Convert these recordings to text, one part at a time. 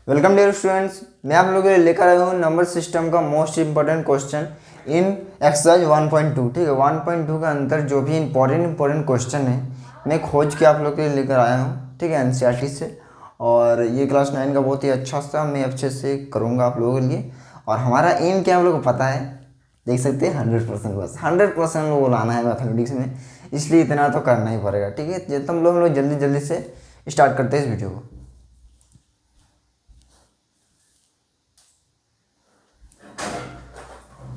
Welcome dear students. मैं आप लोगों के लिए लेकर आया हूँ नंबर सिस्टम का most important question in exercise 1.2। ठीक है, 1.2 के अंदर जो भी इंपॉर्टेंट क्वेश्चन है मैं खोज के आप लोग के लिए लेकर आया हूँ। ठीक है, एनसीईआरटी से। और ये क्लास 9 का बहुत ही अच्छा सा मैं अच्छे से करूँगा आप लोगों के लिए। और हमारा एम क्या आप लोगों को पता है, देख सकते हैं 100%, बस 100% लोगों को लाना है मैथमेटिक्स में, इसलिए इतना तो करना ही पड़ेगा। ठीक है, ये तो हम लोग जल्दी जल्दी से स्टार्ट करते हैं इस वीडियो को।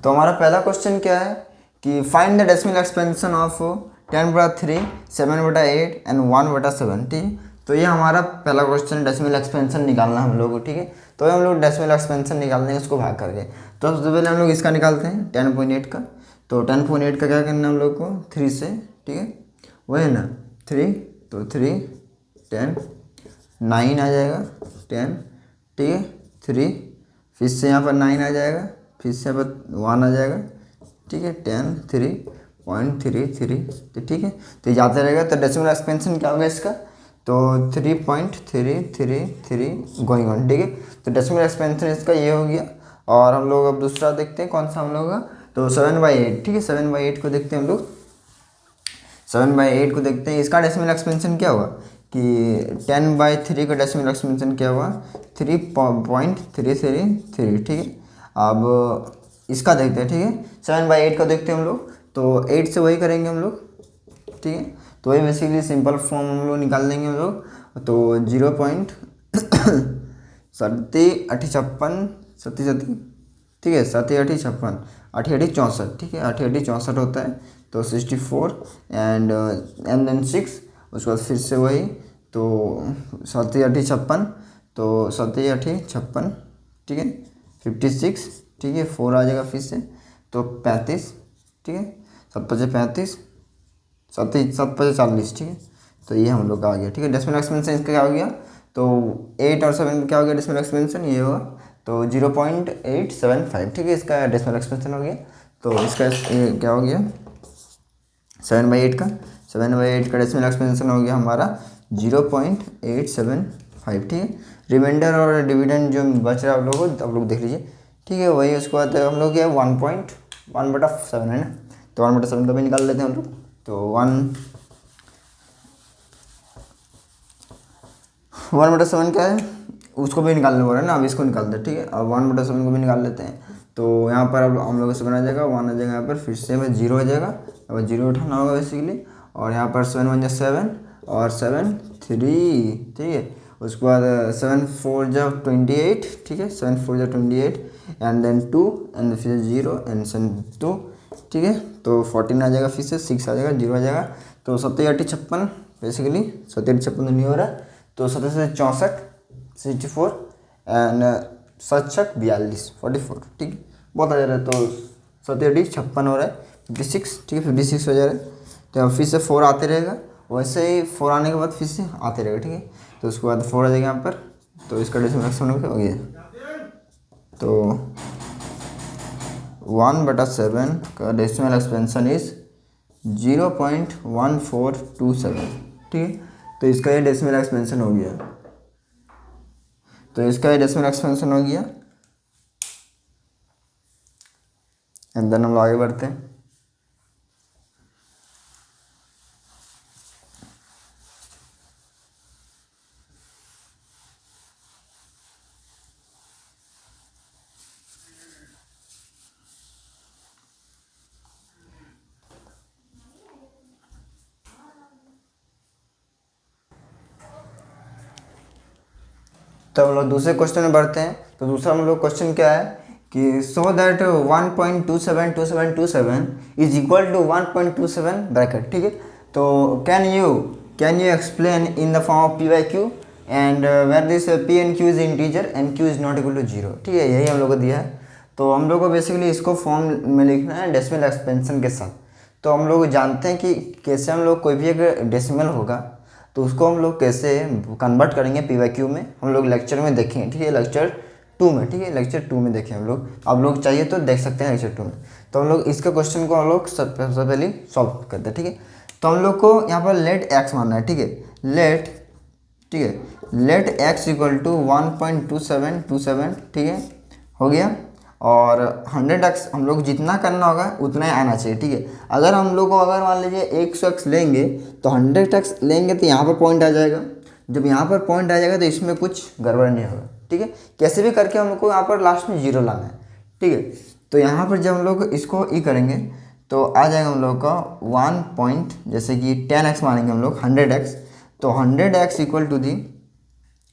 तो हमारा पहला क्वेश्चन क्या है कि find the decimal expansion of 10/3, 7/8 and 1/7। ठीक है, तो ये हमारा पहला क्वेश्चन, डेसिमल एक्सपेंशन निकालना हम लोग को। ठीक है, तो हम लोग डेसिमल एक्सपेंशन निकालने हैं, उसको भाग करके। तो सबसे पहले हम लोग इसका निकालते हैं 10.8 का। तो 10.8 का क्या करना है हम लोग को 3 से। ठीक है, वही है ना 3, तो 3 10 9 आ जाएगा 10। ठीक है, 3 फिर से यहाँ पर 9 आ जाएगा, फिर से यहाँ पर 1 आ जाएगा। ठीक है, 10 3.33। तो ठीक है, तो ये जाते रहेगा। तो डेसिमल एक्सपेंशन क्या होगा इसका, तो 3.333 गोइंग ऑन। ठीक है, तो डेसिमल एक्सपेंशन इसका ये हो गया। और हम लोग अब दूसरा देखते हैं कौन सा हम लोग का, तो 7/8। ठीक है, 7/8 को देखते हैं हम लोग। 7/8 को देखते हैं, इसका डेसिमल एक्सपेंशन क्या हुआ कि 10/3 का डेसिमल एक्सपेंशन क्या हुआ 3.333। ठीक है, अब इसका देखते हैं। ठीक है, 7/8 का देखते हैं हम लोग, तो 8 से वही करेंगे हम लोग। ठीक है, तो वही बेसिकली सिंपल फॉर्म हम लोग निकाल देंगे हम लोग। तो 0.37 सत्ती सत्ती। ठीक है, 7×8 = 56, 8×8 = 64। ठीक है, 8×8 = 64 होता है, तो 64 एंड देन 6। उसके बाद फिर से वही, तो 7×8 = 56, तो 7×8 = 56। ठीक है, 56। ठीक है, 4 आ जाएगा फिर से, तो 35। ठीक है, 7×5 = 35, 7×7 = 40। ठीक है, तो ये हम लोग का आ गया। ठीक है, डेसिमल एक्सपेंशन इसका क्या हो गया, तो 8 और 7 में क्या हो गया डेसिमल एक्सपेंशन, ये होगा तो 0.875। ठीक है, इसका डेसिमल एक्सपेंशन हो गया। तो इसका क्या हो गया 7/8 का, 7/8 का डेसिमल एक्सपेंशन हो गया हमारा 0.875। ठीक है, रिमाइंडर और डिविडेंड जो बच रहा है आप लोग देख लीजिए। ठीक है, वही उसके बाद हम लोग क्या 1.1/7 है ना, तो 1/7 का भी निकाल लेते हैं हम लोग। तो 1/7 क्या है, उसको भी निकालने बोल रहे हैं ना, अब इसको निकालते हैं। ठीक है, अब 1/7 को भी निकाल लेते हैं। तो यहाँ पर अब हम लोग 7 आ जाएगा, 1 आ जाएगा, यहाँ पर फिर से 0 आ जाएगा, अब 0 उठाना होगा बेसिकली। और यहाँ पर 7 × 1 = 7 और 7 3। ठीक है, उसके बाद 7 × 4 = 28। ठीक है, 7 × 4 = 28 एंड देन 2 एंड फिर 0 एंड 2। ठीक है, तो 14 आ जाएगा, फिर से 6 आ जाएगा, 0 आ जाएगा। तो 7×8 = 56, बेसिकली 7×8 = 56 तो नहीं हो रहा, तो 7 से 64 64 एंड 7×6 = 42 44। ठीक है, बहुत आ जा रहा है, तो 7×8 = 56 हो रहा है, 56। ठीक है, 56 हो जा रहा है। तो अब फिर से 4 आते रहेगा, वैसे ही 4 आने के बाद फिर से आते रहेगा। ठीक है, तो उसके बाद 4 आ जाएगा यहाँ पर, तो इसका डेसिमल एक्सपेंशन हो गया। तो 1/7 का डेसिमल एक्सपेंशन इज 0.1427। ठीक है, तो इसका ये डेसिमल एक्सपेंशन हो गया, तो इसका ये डेसिमल एक्सपेंशन हो गया। एंड देन हम लोग आगे बढ़ते हैं। तो हम लोग दूसरे क्वेश्चन में बढ़ते हैं। तो दूसरा हम लोग क्वेश्चन क्या है कि so that 1.272727 is equal to 1.27 bracket. ठीक है, तो can you explain in the form of P/Q and where this P and Q is integer and Q is not equal to 0। ठीक है, यही हम लोग को दिया है। तो हम लोग को बेसिकली इसको फॉर्म में लिखना है डेसिमल एक्सपेंशन के साथ। तो हम लोग जानते हैं कि कैसे हम लोग कोई भी एक डेसिमल होगा तो उसको हम लोग कैसे कन्वर्ट करेंगे P/Q में, हम लोग लेक्चर में देखेंगे। ठीक है, लेक्चर 2 में। ठीक है, लेक्चर 2 में देखें हम लोग, आप लोग चाहिए तो देख सकते हैं लेक्चर 2 में। तो हम लोग इसके क्वेश्चन को हम लोग सबसे पहले सॉल्व करते हैं। ठीक है, तो हम लोग को यहाँ पर लेट एक्स मानना है। ठीक है, लेट, ठीक है, लेट x इक्वल टू 1.2727, ठीक है, हो गया। और 100x हम लोग जितना करना होगा उतना ही आना चाहिए, ठीक है। अगर हम लोग को अगर मान लीजिए 100x लेंगे तो 100x लेंगे तो यहाँ पर पॉइंट आ जाएगा। जब यहाँ पर पॉइंट आ जाएगा तो इसमें कुछ गड़बड़ नहीं होगा, ठीक है। कैसे भी करके हम लोग को यहाँ पर लास्ट में 0 लाना है, ठीक है। तो यहाँ पर जब हम लोग इसको ई करेंगे तो आ जाएगा हम लोग का 1 पॉइंट, जैसे कि 10x मानेंगे हम लोग 100x, तो 100x इक्वल टू दी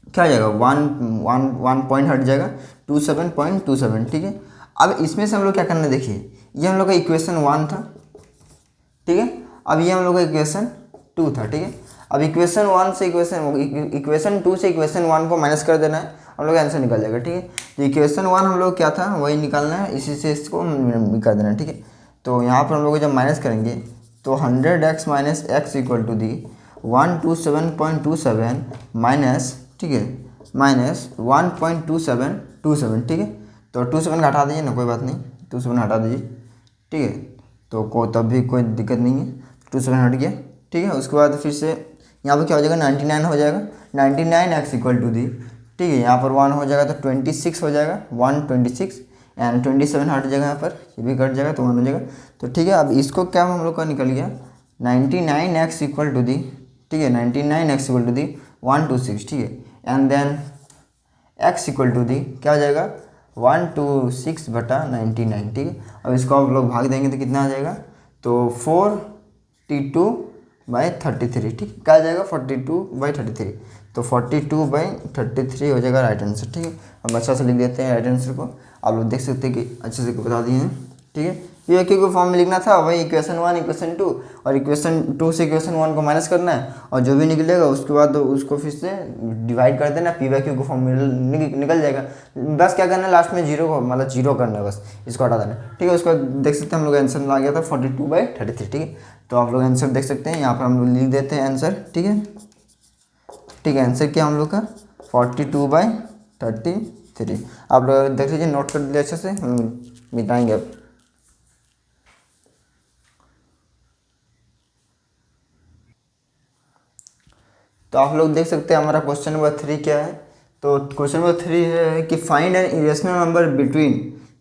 क्या हो जाएगा, वन पॉइंट हट जाएगा 27.27, ठीक है। अब इसमें से हम लोग क्या करना है, देखिए ये हम लोग का इक्वेशन 1 था, ठीक है। अब ये हम लोग का इक्वेशन 2 था, ठीक है। अब इक्वेशन 1 से इक्वेशन 2 से इक्वेशन 1 को माइनस कर देना है, हम लोग का आंसर निकल जाएगा, ठीक है। तो इक्वेशन 1 हम लोग क्या था वही निकालना है, इसी से इसको कर देना है, ठीक है। तो यहाँ पर हम लोग जब माइनस करेंगे तो 100x minus x equal to the 127.27 minus, ठीक है, माइनस 1.2727, ठीक है। तो 27 हटा दीजिए ना, कोई बात नहीं, 27 हटा दीजिए, ठीक है। तो तब भी कोई दिक्कत नहीं है, 27 हट गया, ठीक है। उसके बाद फिर से यहाँ पर क्या हो जाएगा, 99 हो जाएगा, 99x इक्वल टू दी, ठीक है। यहाँ पर 1 हो जाएगा तो 26 हो जाएगा, 126 एंड 27 हट जाएगा, यहाँ पर ये भी कट जाएगा तो 1 हो जाएगा। तो ठीक है, अब इसको क्या हम लोग का निकल गया 99x इक्वल टू दी, ठीक है, 99x इक्वल टू दी 126, ठीक है। And then x equal to the क्या हो जाएगा 126/99, ठीक है। अब इसको आप लोग भाग देंगे तो कितना आ जाएगा, तो 42/33, ठीक है। क्या आ जाएगा 42/33, तो 42/33 हो जाएगा राइट आंसर, ठीक है। हम अच्छा से लिख देते हैं राइट आंसर को, आप लोग देख सकते हैं कि अच्छे से बता दिए हैं, ठीक है। ये क्योंकि फॉर्म में लिखना था वही इक्वेशन 1 इक्वेशन 2 और इक्वेशन 2 से इक्वेशन 1 को माइनस करना है, और जो भी निकलेगा उसके बाद उसको फिर से डिवाइड कर देना, p/q को फॉर्म में निकल जाएगा। बस क्या करना है, लास्ट में 0 को मतलब 0 करना है, बस इसको हटा देना, ठीक है। उसको देख सकते हैं हम लोग आंसर आ गया था 42/33, ठीक है। तो आप लोग आंसर देख सकते हैं, यहाँ पर हम लोग लिख देते हैं आंसर, ठीक है, ठीक है। आंसर क्या हम लोग का 42/33, आप लोग देख लीजिए, नोट कर लीजिए अच्छे से, मिटाएंगे अब। तो आप लोग देख सकते हैं हमारा क्वेश्चन नंबर 3 क्या है। तो क्वेश्चन नंबर 3 है कि find an irrational number between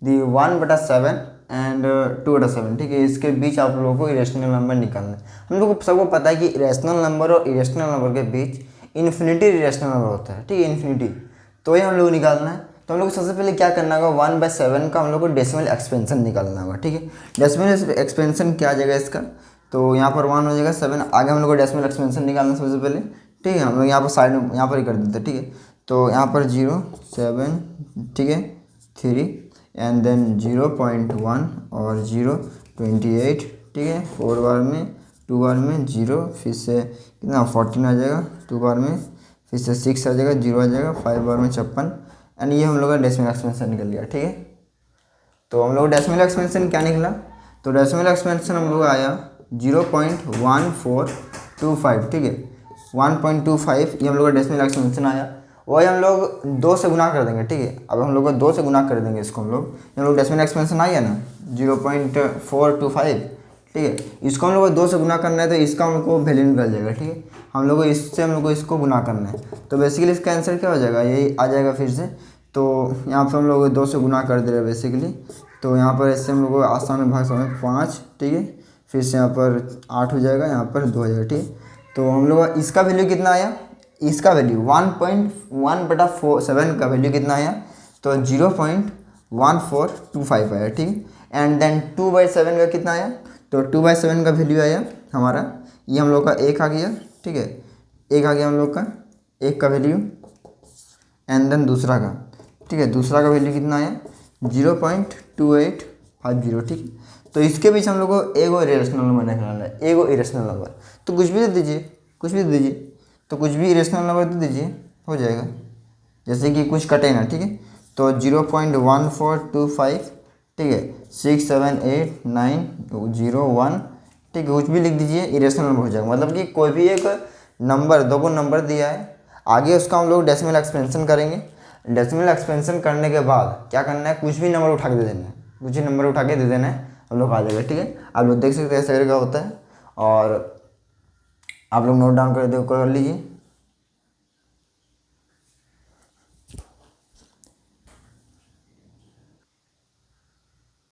the 1/7 and 2/7, ठीक है। इसके बीच आप लोगों को इरेशनल नंबर निकालना है। हम लोग को सबको पता है कि इरेशनल नंबर और इरेशनल नंबर के बीच इन्फिनिटी इरेशनल नंबर होता है, ठीक है, इन्फिनिटी। तो ये हम लोग को निकालना है। तो हम लोग को सबसे पहले क्या करना होगा, 1/7 का हम लोग को डेसिमल एक्सपेंशन निकालना होगा, ठीक है। डेसिमल एक्सपेंशन क्या आ जाएगा इसका, तो यहाँ पर 1 हो जाएगा, 7 आगे हम लोग को डेसिमल एक्सपेंशन निकालना सबसे पहले, ठीक है। हम लोग यहाँ पर साइड में यहाँ पर ही कर देते हैं, ठीक है। तो यहाँ पर 0 7, ठीक है, 3 एंड देन 0.1 और 0.28, ठीक है। 4 बार में 2 बार में 0, फिर से कितना 14 आ जाएगा 2 बार में, फिर से 6 आ जाएगा, 0 आ जाएगा, 5 बार में 56 एंड ये हम लोग का डेसिमल एक्सपेंशन निकल गया, ठीक है। तो हम लोग डेसिमल एक्सपेंशन क्या निकला, तो डेसिमल एक्सपेंशन हम लोग आया 0.1425, ठीक है, 1.25 ये हम लोग का डेसिमल एक्सपेंशन आया। वही हम लोग 2 से गुना कर देंगे, ठीक है। अब हम लोग को 2 से गुना कर देंगे इसको, हम लोग डेसिमल एक्सपेंशन आया ना 0.425, ठीक है। इसको हम लोग को 2 से गुना करना है तो इसका हम लोग को वैल्यू निकल जाएगा, ठीक है। हम लोग को इससे हम लोग को इसको गुना करना है, तो बेसिकली इसका आंसर क्या हो जाएगा, यही आ जाएगा फिर से। तो यहाँ पर हम लोग 2 से गुना कर दे रहे हैं बेसिकली, तो यहाँ पर ऐसे हम लोग को आसान में भाग सकते हैं 5, ठीक है, फिर से यहाँ पर 8 हो जाएगा, यहाँ पर 2 हो जाएगा, ठीक है। तो हम लोग इसका वैल्यू कितना आया, इसका वैल्यू 1.1/7 का वैल्यू कितना आया, तो 0.1425 आया, ठीक है। एंड देन 2/7 का कितना आया, तो 2/7 का वैल्यू आया हमारा, ये हम लोग का 1 आ गया, ठीक है, 1 आ गया हम लोग का 1 का वैल्यू। एंड देन दूसरा का, ठीक है, दूसरा का वैल्यू कितना आया 0.2850, ठीक है। तो इसके बीच हम लोग को एगो इरेशनल नंबर निकालना है, एगो इरेशनल नंबर, तो कुछ भी दे दीजिए, कुछ भी दे दीजिए, तो कुछ भी इरेशनल नंबर दे दीजिए, हो जाएगा, जैसे कि कुछ कटे ना, ठीक है। तो 0.1425, ठीक है, 6 7 8 9 0 1, ठीक है, कुछ भी लिख दीजिए, इरेशनल नंबर हो जाएगा। मतलब कि कोई भी एक नंबर, 2 को नंबर दिया है, आगे उसका हम लोग डेसिमल एक्सपेंशन करेंगे। डेसिमल एक्सपेंशन करने के बाद क्या करना है, कुछ भी नंबर उठा के दे देना है, कुछ ही नंबर उठा के दे देना है, हम लोग आ जाएगा, ठीक है। आप लोग देख सकते हैं ऐसे करके होता है, और आप लोग नोट डाउन कर लीजिए।